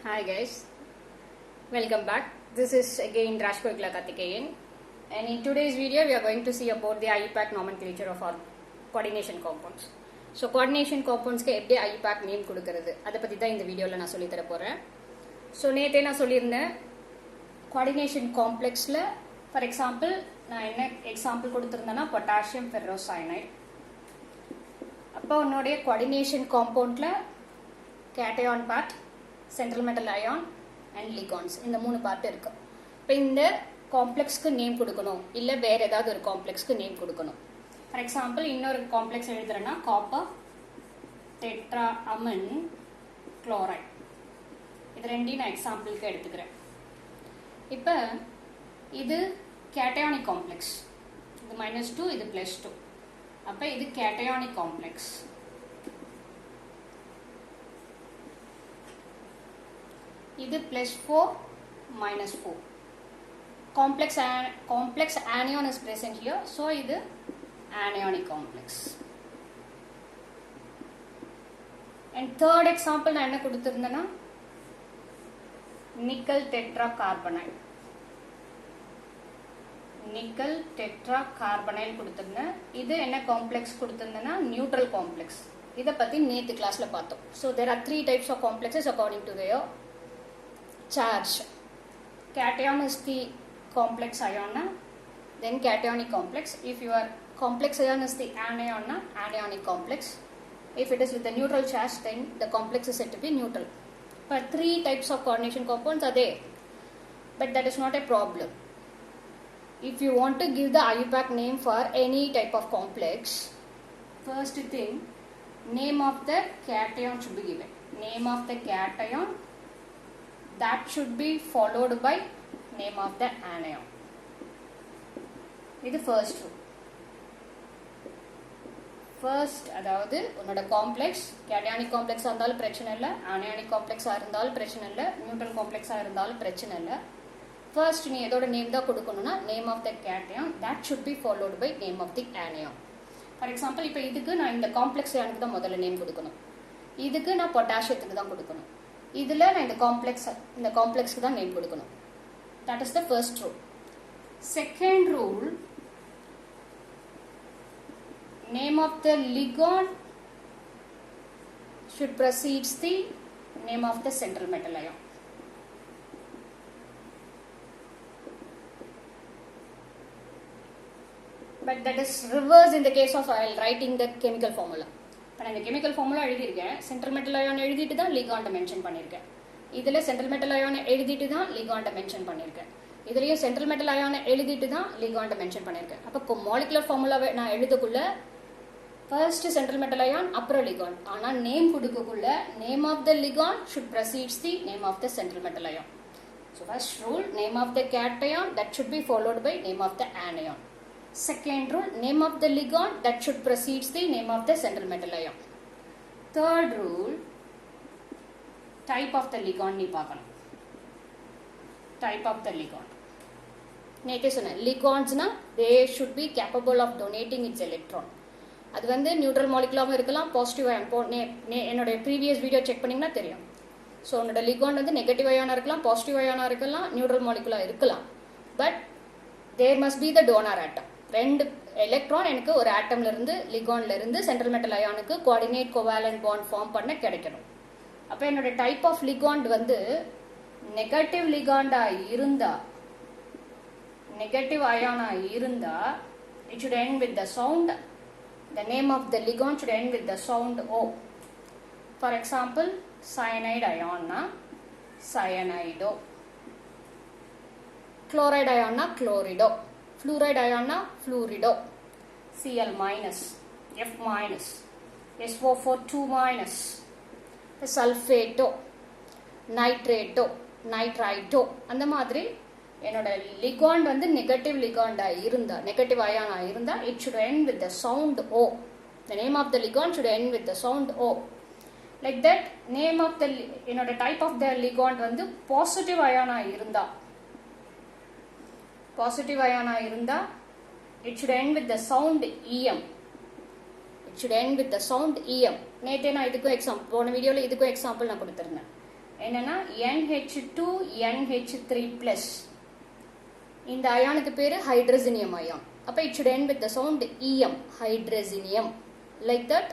Hi guys, welcome back. This is again Rashkoikla Karthikeyan, and in today's video we are going to see about the IUPAC nomenclature of our coordination compounds. So coordination compounds ke eppadi IUPAC name kudukiradhu adha pathi da indha video la na solli thara poren. So nethe na sollirundhen coordination complex la for example na enna example kuduthirundana potassium ferrocyanide. அப்போ உன்னுடைய coordination compound la cation part, central metal ion and ligands இந்த மூணு part இருக்கு. இப்போ இந்த காம்ப்ளெக்ஸ்க்கு name கொடுக்கணும் இல்ல வேற ஏதாவது ஒரு காம்ப்ளெக்ஸ்க்கு நேம் கொடுக்கணும். ஃபார் எக்ஸாம்பிள் இன்னொரு காம்ப்ளெக்ஸ் எழுதுறேன்னா காப்பர் டெட்ராஅமின் குளோரைட். இது ரெண்டையும் நான் எக்ஸாம்பிளுக்கு எடுத்துக்கிறேன். இப்போ இது கேட்டயானிக் காம்ப்ளெக்ஸ். இது -2 இது +2. அப்போ இது கேட்டயானிக் காம்ப்ளெக்ஸ். இது +4 -4. complex anion is present here, so இது anionic complex. And third example நான் என்ன கொடுத்திருந்தேன்னா நிக்கல் டெட்ராகார்பனைல். நிக்கல் டெட்ராகார்பனைல் கொடுத்திருந்தேன். இது என்ன காம்ப்ளெக்ஸ் கொடுத்திருந்தேன்னா நியூட்ரல் காம்ப்ளெக்ஸ். இதை பத்தி நேத்து கிளாஸ்ல பார்த்தோம். So there are 3 types of complexes according to their charge. Cation is the complex ion, then cationic complex. If your complex ion is the anion, anionic complex. If it is with the neutral charge, then the complex is said to be neutral. But 3 types of coordination compounds are there, but that is not a problem. If you want to give the IUPAC name for any type of complex, first thing, name of the cation should be given. Name of the cation, that should be followed by name of the anion. இது first rule. First அதாவது உன்னோட complex cationic காம்ப்ளெக்ஸா இருந்தாலும் பிரச்சனை இல்லை, anionic காம்ப்ளெக்ஸா இருந்தாலும் பிரச்சனை இல்லை, neutral காம்ப்ளெக்ஸா இருந்தாலும் பிரச்சனை இல்லை. ஃபர்ஸ்ட் நீ எதோட நேம் தான் கொடுக்கணும்னா name of the cation, that should be followed by name of the anion. For example இப்போ இதுக்கு நான் இந்த காம்ப்ளெக்ஸ் எனக்கு தான் முதல்ல நேம் கொடுக்கணும், இதுக்கு நான் பொட்டாசியத்துக்கு தான் கொடுக்கணும், இதில் நான் இந்த காம்ப்ளெக்ஸ்க்கு தான் நேம் கொடுக்கணும். That is the first rule. Second rule, name of the ligand should precedes the name of the central metal ion. But that is reverse in the case of writing the chemical formula. இப்போ நான் இந்த chemical formula எழுதியிருக்கேன், central metal ion எழுதிட்டு தான் லிகாண்டை mention பண்ணியிருக்கேன். இதில் central metal அயானை எழுதிட்டு தான் லிகாண்டை மென்ஷன் பண்ணியிருக்கேன். இதுலேயும் சென்ட்ரல் மெட்டல் அயானை எழுதிட்டு தான் லிகாண்டை மென்ஷன் பண்ணியிருக்கேன். அப்போ மாலிகுலர் ஃபார்முலாவை நான் எழுதக்குள்ள ஃபர்ஸ்ட் சென்ட்ரல் மெட்டல் அயான் அப்புறம் லிகாண்ட். ஆனால் நேம் கொடுக்கக்குள்ள name of the ligand should proceeds the name of the central metal ion. So first rule, name of the cation, that should be followed by name of the anion. Second rule, name of the ligand, that should precedes the name of the central metal ion. Third rule, type of the ligand நீ பார்க்கணும். Type of the ligand. நேற்றே சொன்னேன், ligandsனா they should be capable of donating its electron. அது வந்து neutral மாலிகுலாவும் இருக்கலாம், positive ion. என்னோட previous video check பண்ணிங்கன்னா தெரியும். ஸோ உன்னோட லிகாண்ட் வந்து நெகட்டிவ் அயானா இருக்கலாம், பாசிட்டிவ் அயானா இருக்கலாம், நியூட்ரல் மாலிகுலா இருக்கலாம். But there must be the donor atom. 2 electron எனக்கு ஒரு ஆட்டம்ல இருந்து லிகாண்ட்ல இருந்து சென்ட்ரல் மெட்டல் அயானுக்கு கோஆர்டினேட் கோவேலன்ட் பாண்ட் ஃபார்ம் பண்ண கிடைக்கணும். அப்போ என்னோட டைப் ஆஃப் லிகாண்ட் வந்து நெகட்டிவ் லிகாண்டா இருந்தா, நெகட்டிவ் அயானா இருந்தா, it should end with the sound. The name of the ligand should end with the sound O. For example, cyanide ion na cyanido, chloride ion na chlorido, fluoride ion na fluorido, Cl minus, F minus, SO4 minus, sulfato, nitrato, nitrito. அந்த மாதிரி என்னோட ligand வந்து negative லிகாண்டா இருந்தா, negative அயானா இருந்தா, it should end with the sound O. The name of the ligand should end with the sound O. Like that, name of the என்னோட type of the ligand வந்து positive அயானா இருந்தா, positive அயானா இருந்தா, it should end with the sound EM. It should end with the sound EM. நேற்றே நான் இதுக்கும் example, போன வீடியோவில் இதுக்கும் எக்ஸாம்பிள் நான் கொடுத்துருந்தேன். என்னன்னா NH2 NH3+. இந்த அயானுக்கு பேரு ஹைட்ரஜனியம் அயான். அப்ப it should end with the sound EM, hydrazinium. Like that,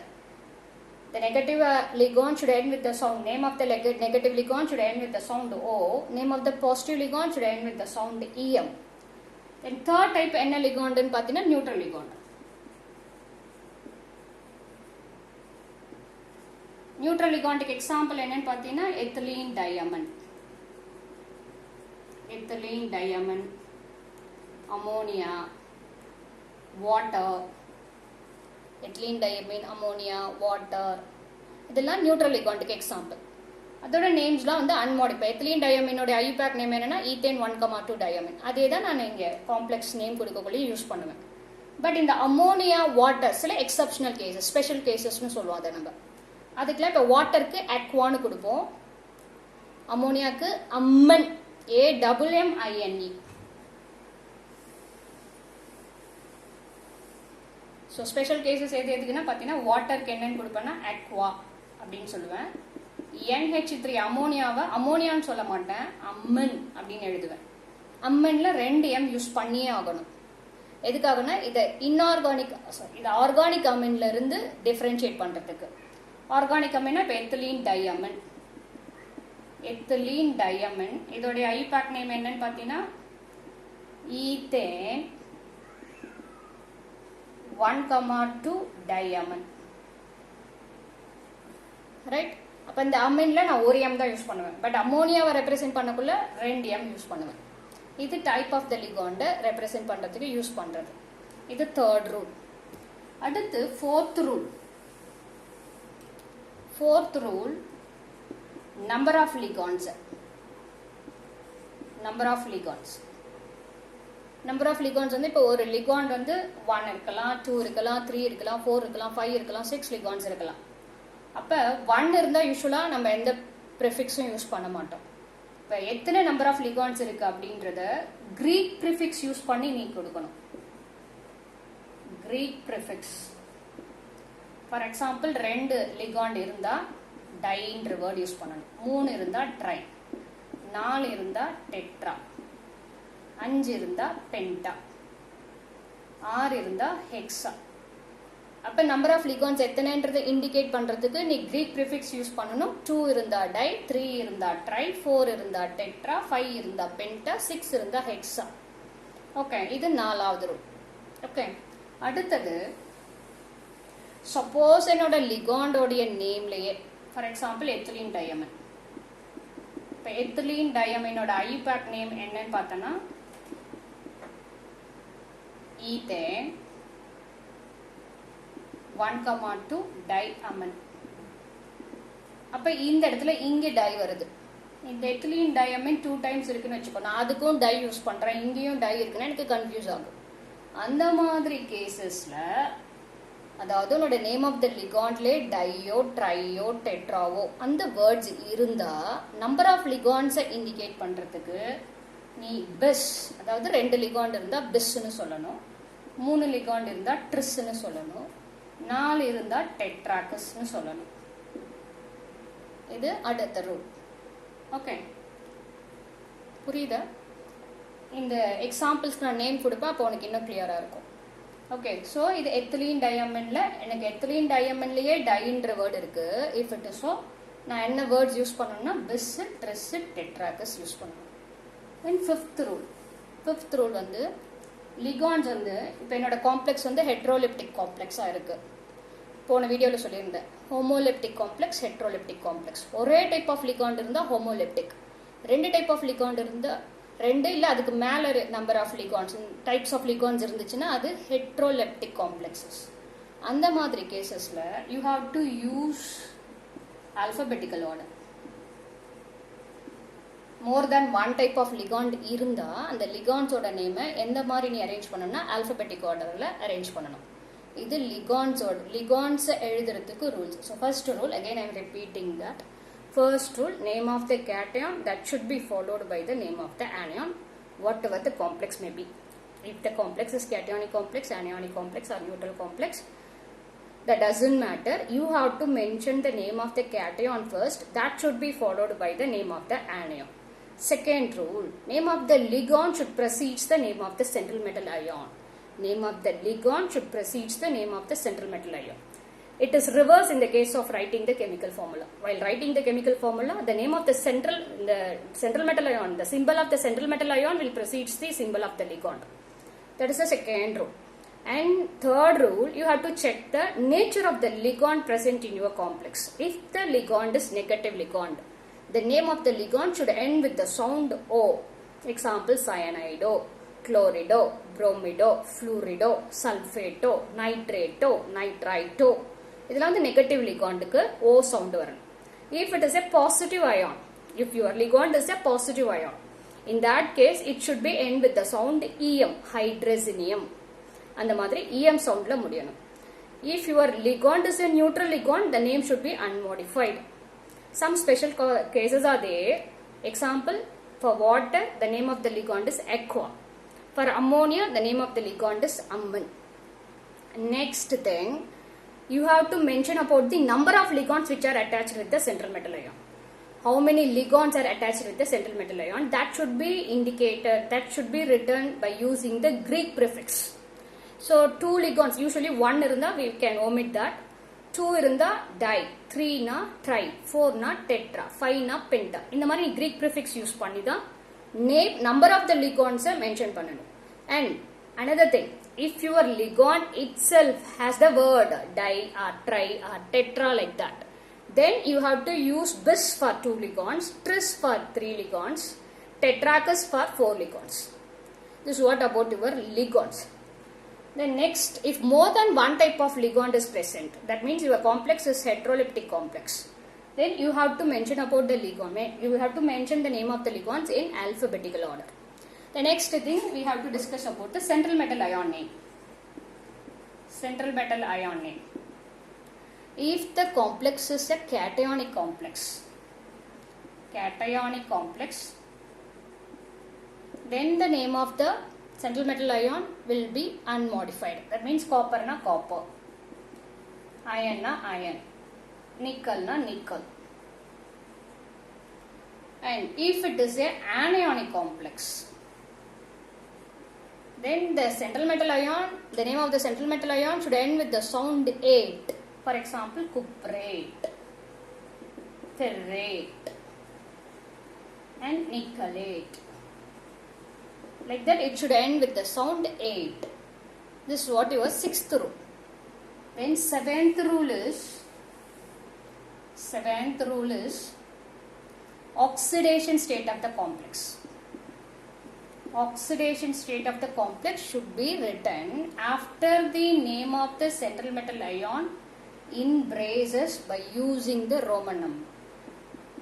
the negative ligand should end with the sound. Name of the negative ligand should end with the sound O. Name of the positive ligand should end with the sound EM. Then third type என்ன ligand ன்னு பாத்தீங்கன்னா neutral ligand. Neutral ligand க்கு example என்னன்னு பாத்தீங்கன்னா ethylene diamine, ethylene diamine, ammonia, water, ethylene diamine, ammonia, water, இதெல்லாம் neutral லிகாண்டுக்கு example. அதோட நேம்ஸ்லாம் வந்து அன்மாடிஃபைட். Ethylene டயமினோட IUPAC name என்னன்னா ஈத்தேன் 1,2 டயமின். அதே தான் நான் இங்கே காம்ப்ளெக்ஸ் நேம் கொடுக்கக்கூடிய யூஸ் பண்ணுவேன். பட் இந்த அமோனியா வாட்டர் சில எக்ஸப்ஷனல் கேசஸ், ஸ்பெஷல் கேசஸ்னு சொல்லுவோம் அதை நம்ம. அதுக்குலாம் இப்போ வாட்டருக்கு அக்வான்னு கொடுப்போம், அமோனியாவுக்கு அம்மன், AMMINE. ஸோ ஸ்பெஷல் கேசஸ் எதுக்குன்னா பார்த்தீங்கன்னா வாட்டருக்கு என்னன்னு கொடுப்பேன்னா அக்வா அப்படின்னு சொல்லுவேன். NH3 அமோனியாவை அமோனியான்னு சொல்ல மாட்டேன், அம்மன் அப்படின்னு எழுதுவேன். அம்மன்ல 2 M யூஸ் பண்ணியே ஆகணும். எதுக்காகனா இதை இன்ஆர்கானிக் இது ஆர்கானிக் அமின்ல இருந்து டிஃபரன்ஷியேட் பண்றதுக்கு. ஆர்கானிக் அமின்னா இப்போ எத்திலீன் டையமின், எத்திலீன் டையமின். இதோடைய ஐயூபேக் நேம் என்னன்னு பார்த்தீங்கன்னா ஈத்தேன் 1,2 டயமின். ரைட். அப்போ இந்த அமின்ல நான் 1 M தான் யூஸ் பண்ணுவேன். பட் அமோனியாவை ரெப்ரசென்ட் பண்ணக்குள்ள 2 M யூஸ் பண்ணுவேன். இது டைப் ஆஃப் த லிகாண்டை ரெப்ரசென்ட் பண்றதுக்கு யூஸ் பண்றது. இது தேர்ட் ரூல். அடுத்து fourth rule. Fourth rule number of ligands. Number of ligands. Number of ligands வந்து இப்போ ஒரு லிகாண்ட் வந்து 1 இருக்கலாம், 2 இருக்கலாம், 3 இருக்கலாம், 4 இருக்கலாம், 5 இருக்கலாம், 6 லிகாண்ட்ஸ் இருக்கலாம். அப்போ 1 இருந்தால் யூஸ்வலாக நம்ம எந்த ப்ரிஃபிக்ஸும் யூஸ் பண்ண மாட்டோம். இப்போ எத்தனை நம்பர் ஆஃப் லிகாண்ட்ஸ் இருக்கு அப்படின்றத கிரீக் ப்ரிஃபிக்ஸ் யூஸ் பண்ணி நீ கொடுக்கணும். Greek prefix. For example 2 ligand இருந்தால் டைன்ற வேர்ட் யூஸ் பண்ணணும். 3 இருந்தால் ட்ரை, 4 இருந்தால் டெட்ரா, 5 இருந்தா பென்டா, 6 இருந்தா ஹெக்ஸா. அப்ப நம்பர் ஆஃப் லிகாண்ட்ஸ் எத்தனைன்றதை இண்டிகேட் பண்றதுக்கு நீ கிரீக் ப்ரிஃபிக்ஸ் யூஸ் பண்ணணும். 2 இருந்தா டை, 3 இருந்தா ட்ரை, 4 இருந்தா டெட்ரா, 5 இருந்தா பென்டா, 6 இருந்தா ஹெக்ஸா. ஓகே, இது 4வது ரூல். ஓகே, அடுத்தது சப்போஸ் என்னோட லிகாண்டோடைய நேம்லயே ஃபார் எக்ஸாம்பிள் எத்திலீன் டயமின். இப்போ எத்திலீன் டயமினோட ஐயூபேக் நேம் என்னன்னு பார்த்தோன்னா ஈத்தேன் 1,2 டைஅமின். அப்ப இந்த இடத்துல இங்க டை வருது. இந்த எத்திலீன் டயமின் 2 டைம்ஸ் இருக்குன்னு வச்சுக்கோ, நான் அதுக்கும் டை யூஸ் பண்றேன், இங்கேயும் டை இருக்குன்னா எனக்கு கன்ஃபியூஸ் ஆகும். அந்த மாதிரி கேசஸ்ல அதாவது உன்னோட நேம் ஆஃப் த லிகாண்ட்லே டையோ ட்ரையோ டெட்ராவோ அந்த வேர்ட்ஸ் இருந்தா நம்பர் ஆஃப் லிகாண்ட்ஸை இண்டிகேட் பண்றதுக்கு நீ பிஸ், அதாவது 2 லிகாண்ட் இருந்தா பிஸ்ன்னு சொல்லணும், 3 லிகாண்ட் இருந்தா ட்ரிஸ்ன்னு சொல்லணும், 4 இருந்தா டெட்ராக்கஸ்ன்னு சொல்லணும். இது அடுத்த ரூல். ஓகே, புரியுதா? இந்த எக்ஸாம்பிள்ஸ்க்கு நான் நேம் கொடுப்பேன், அப்போ உனக்கு இன்னும் கிளியரா இருக்கும். ஓகே, ஸோ இது எத்திலீன் டயமின்ல எனக்கு எத்திலீன் டயமின்லயே டைன்ற வேர்டு இருக்கு. இஃப் இட் இஸ் ஸோ நான் என்ன வேர்ட்ஸ் யூஸ் பண்ணணும்னா பிஸ், ட்ரிஸ், டெட்ராக்கஸ் யூஸ் பண்ணணும். Then fifth rule. Fifth rule வந்து லிகாண்ட்ஸ் வந்து இப்போ என்னோட காம்ப்ளெக்ஸ் வந்து ஹெட்ரோலிப்டிக் காம்ப்ளெக்ஸாக இருக்கு. போன வீடியோவில் சொல்லியிருந்தேன் ஹோமோலெப்டிக் காம்ப்ளெக்ஸ், ஹெட்ரோலிப்டிக் காம்ப்ளெக்ஸ். ஒரே டைப் ஆஃப் லிகாண்ட் இருந்தால் ஹோமோலெப்டிக், 2 டைப் ஆஃப் லிகாண்ட் இருந்தால் 2 இல்லை அதுக்கு மேலே number of ligands types of ligands இருந்துச்சுன்னா அது ஹெட்ரோலெப்டிக் காம்ப்ளெக்ஸஸ். அந்த மாதிரி கேசஸில் you have to use alphabetical order. More than 1 type of ligand இருந்தால் அந்த லிகாண்ட்ஸோட நேமை எந்த மாதிரி நீ அரேஞ்ச் பண்ணணும்னா ஆல்ஃபபெட்டிக் ஆர்டரில் அரேஞ்ச் பண்ணணும். இது லிகாண்ட்ஸை எழுதுறதுக்கு rules. So first rule, again I am repeating that. First rule, name of the cation that should be followed by the name of the anion, whatever the complex may be. If the complex is cationic complex, anionic complex or neutral complex, that doesn't matter. You have to mention the name of the cation first. That should be followed by the name of the anion. Second rule, name of the ligand should precede the name of the central metal ion. Name of the ligand should precede the name of the central metal ion. It is reverse in the case of writing the chemical formula. While writing the chemical formula, the name of the central metal ion, the symbol of the central metal ion will precede the symbol of the ligand. That is the second rule. And third rule, you have to check the nature of the ligand present in your complex. If the ligand is negative ligand, the name of the ligand should end with the sound O. Example, cyanido, chlorido, bromido, fluorido, sulfato, nitrato, nitrito. This is the negative ligand ku O sound varan. If it is a positive ion, if your ligand is a positive ion, in that case it should be end with the sound EM, hydrazinium. அந்த மாதிரி EM soundல முடியணும். If your ligand is a neutral ligand, the name should be unmodified. Some special cases are there. Example, for water, the name of the ligand is aqua. For ammonia, the name of the ligand is amman. Next thing, you have to mention about the number of ligands which are attached with the central metal ion. How many ligands are attached with the central metal ion? That should be indicated, that should be written by using the Greek prefix. So 2 ligands, usually 1 irundha we can omit that. 2 irundha di, 3 na tri, 4 na tetra, 5 na penta. இந்த மாதிரி Greek prefix use பண்ணி தான் name number of the ligands mention பண்ணணும். And another thing, if your ligand itself has the word di or tri or tetra like that, then you have to use bis for 2 ligands, tris for 3 ligands, tetrachus for 4 ligands. This is what about your ligands. Then next, if more than one type of ligand is present, that means your complex is heteroleptic complex, then you have to mention about the ligand. You have to mention the name of the ligands in alphabetical order. The next thing we have to discuss about the central metal ion name. Central metal ion name. If the complex is a cationic complex, then the name of the central metal ion will be unmodified. That means copper na copper, iron na iron, nickel na nickel. And if it is a anionic complex, then the central metal ion, the name of the central metal ion should end with the sound 8. For example, cuprate, ferrate, and nickelate. Like that, it should end with the sound 8. This is what your 6th rule. Then 7th rule is oxidation state of the complex. Oxidation state of the complex should be written after the name of the central metal ion in braces by using the Roman number.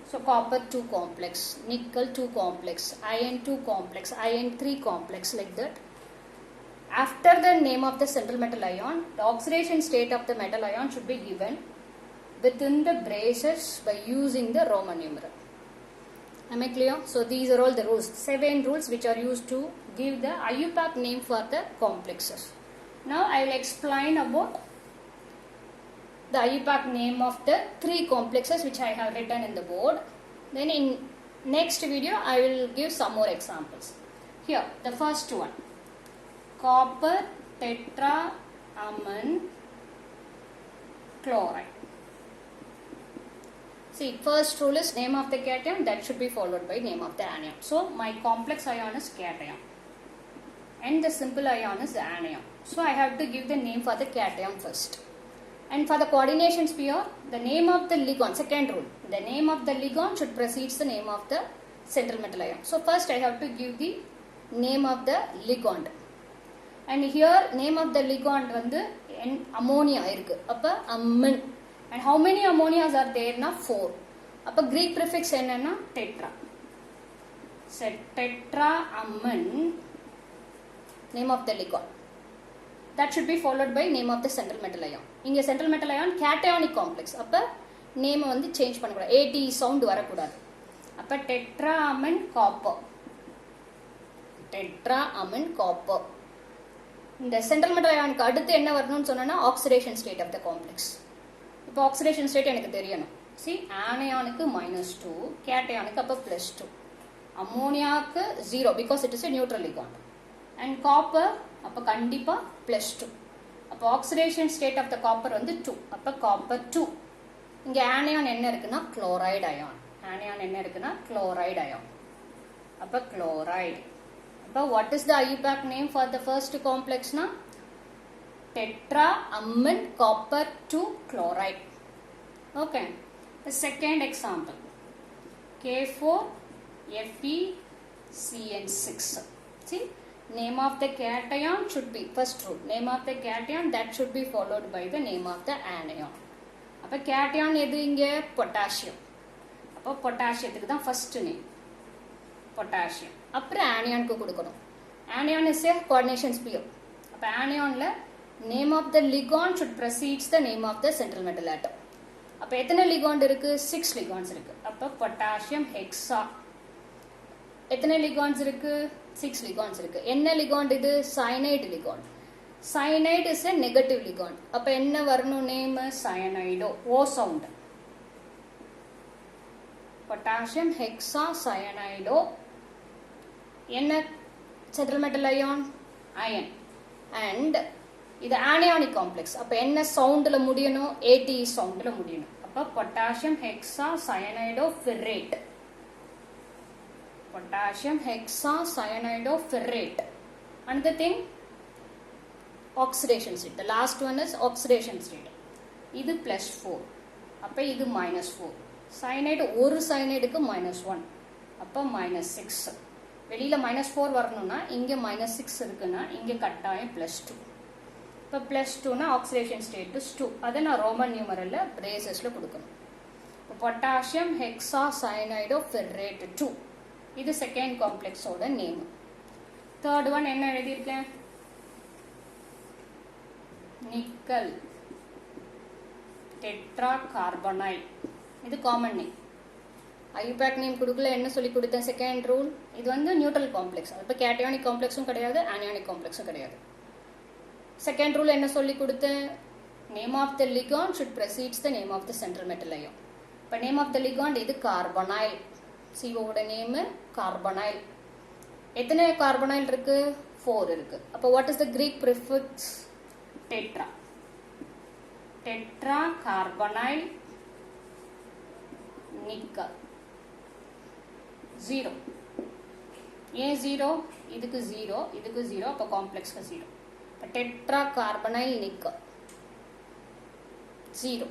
So copper 2 complex, nickel 2 complex, iron 2 complex, iron 3 complex, like that. After the name of the central metal ion, the oxidation state of the metal ion should be given within the braces by using the Roman numeral. Am I clear? So these are all the rules, 7 rules which are used to give the IUPAC name for the complexes. Now I will explain about the IUPAC name of the 3 complexes which I have written in the board. Then in next video I will give some more examples. Here, the first one, copper tetraammon chloride. See, first rule is name of the cation, that should be followed by name of the anion. So my complex ion is cation and the simple ion is the anion. So I have to give the name for the cation first. And for the coordination sphere, the name of the ligand, second rule, the name of the ligand should precede the name of the central metal ion. So first I have to give the name of the ligand. And here name of the ligand vandu ammonia irukku. Appa amman. And how many ammonias are there na? 4. Appa Greek prefix enna na? Tetra. So tetraammon, name of the ligand. That should be followed by name of the central metal ion. In a central metal ion cationic complex. Appa name vandu change panna AT sound varakudadu. Appa tetraammon copper. Tetraammon copper. இந்த central metal அயானுக்கு அடுத்து என்ன வரணும்னு சொன்னா oxidation state of the complex. இப்போ oxidation state எனக்கு தெரியணும். சி ஆனையானுக்கு -2, கேட்டையானுக்கு அப்போ +2, அம்மோனியாவுக்கு 0 because it is a neutral ligand, and copper அப்போ கண்டிப்பாக +2. அப்போ ஆக்சிடேஷன் ஸ்டேட் ஆஃப் த காப்பர் வந்து 2, அப்போ காப்பர் 2. இங்கே ஆனையான் என்ன இருக்குன்னா குளோரைடு அயான். ஆனையான் என்ன இருக்குன்னா குளோரைடு அயான், அப்போ குளோரைடு. அப்போ what is the IUPAC name for the first காம்ப்ளெக்ஸ்னா tetraamine copper 2 chloride. Okay, the second example K4FeCN6. See, name of the cation should be first rule, name of the cation that should be followed by the name of the anion. அப்போ cation எது இங்கே potassium, அப்போ பொட்டாசியத்துக்கு தான் first name potassium. அப்புறம் ஆனியானுக்கு கொடுக்கணும். Anion is a coordination sphere. அப்போ ஆனியானில் name of the ligand should precedes the name of the central metal atom. அப்போ எத்தனை லிகாண்ட் இருக்கு? 6 லிகாண்ட்ஸ் இருக்கு. அப்போ பொட்டாசியம் ஹெக்ஸா எத்தனை லிகாண்ட்ஸ் இருக்கு? 6 லிகாண்ட்ஸ் இருக்கு. என்ன லிகாண்ட் இது? Cyanide ligand. Cyanide is a negative ligand. அப்போ என்ன வரணும் name? Cyanido, O sound. Potassium hexa cyanido. என்ன central metal ion? Iron. And இது ஆனியானிக் காம்ப்ளெக்ஸ். அப்போ என்ன சவுண்டில் முடியணும்? ATE சவுண்டில் முடியணும். அப்போ potassium hexa cyanido ferrate, potassium hexa cyanido ferrate. Another thing, oxidation state. The last one is oxidation state. இது +4, அப்போ இது -4. சயனைடு ஒரு சயனைடுக்கு -1, அப்போ -6. வெளியில் -4 வரணும்னா இங்கே -6 இருக்குன்னா இங்கே கட்டாயம் +2. இப்போ +2னா ஆக்சிடேஷன் ஸ்டேட்டஸ் 2. அதை நான் ரோமன் நியூமரலில் பிரேசஸில் கொடுக்கணும். இப்போ பொட்டாசியம் ஹெக்ஸா சயனைடோ ஃபெரேட் 2, இது செகண்ட் காம்ப்ளெக்ஸோட நேம். தேர்ட் ஒன் என்ன எழுதியிருக்கேன்? Nickel tetra carbonyl. இது காமன் நேம். IUPAC நேம் கொடுக்கல. என்ன சொல்லி கொடுத்தேன்? Second rule. இது வந்து நியூட்ரல் காம்ப்ளெக்ஸ். இப்போ கேட்டயானிக் காம்ப்ளெக்ஸும் கிடையாது, ஆனியானிக் காம்ப்ளெக்ஸும் கிடையாது. செகண்ட் ரூல் என்ன சொல்லி கொடுத்தேன்? Name of the ligand should precedes the name of the central metal ion. இப்போ நேம் ஆஃப் த லிகாண்ட் இது கார்பனைல். சிஓட நேம் கார்பனைல். எத்தனை கார்பனைல் இருக்கு? 4 இருக்கு. அப்போ what is the Greek prefix? Tetra. Tetra carbonyl nickel 0. ஏன் 0? இதுக்கு 0, இதுக்கு 0, அப்போ காம்ப்ளெக்ஸ்க்கு 0. Tetra carbonyl nickel 0.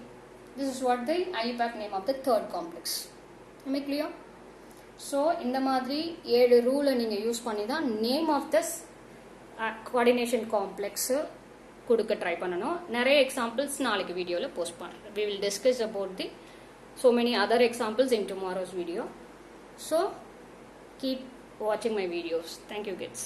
This is what the IUPAC name of the third complex. Am I clear? So இந்த மாதிரி 7 ரூலை நீங்கள் யூஸ் பண்ணி தான் name of this coordination complex கொடுக்க ட்ரை பண்ணணும். நிறைய எக்ஸாம்பிள்ஸ் நாளைக்கு வீடியோவில் போஸ்ட் பண்ணுறேன். We will discuss about the so many other examples in tomorrow's video. So keep watching my videos. Thank you kids.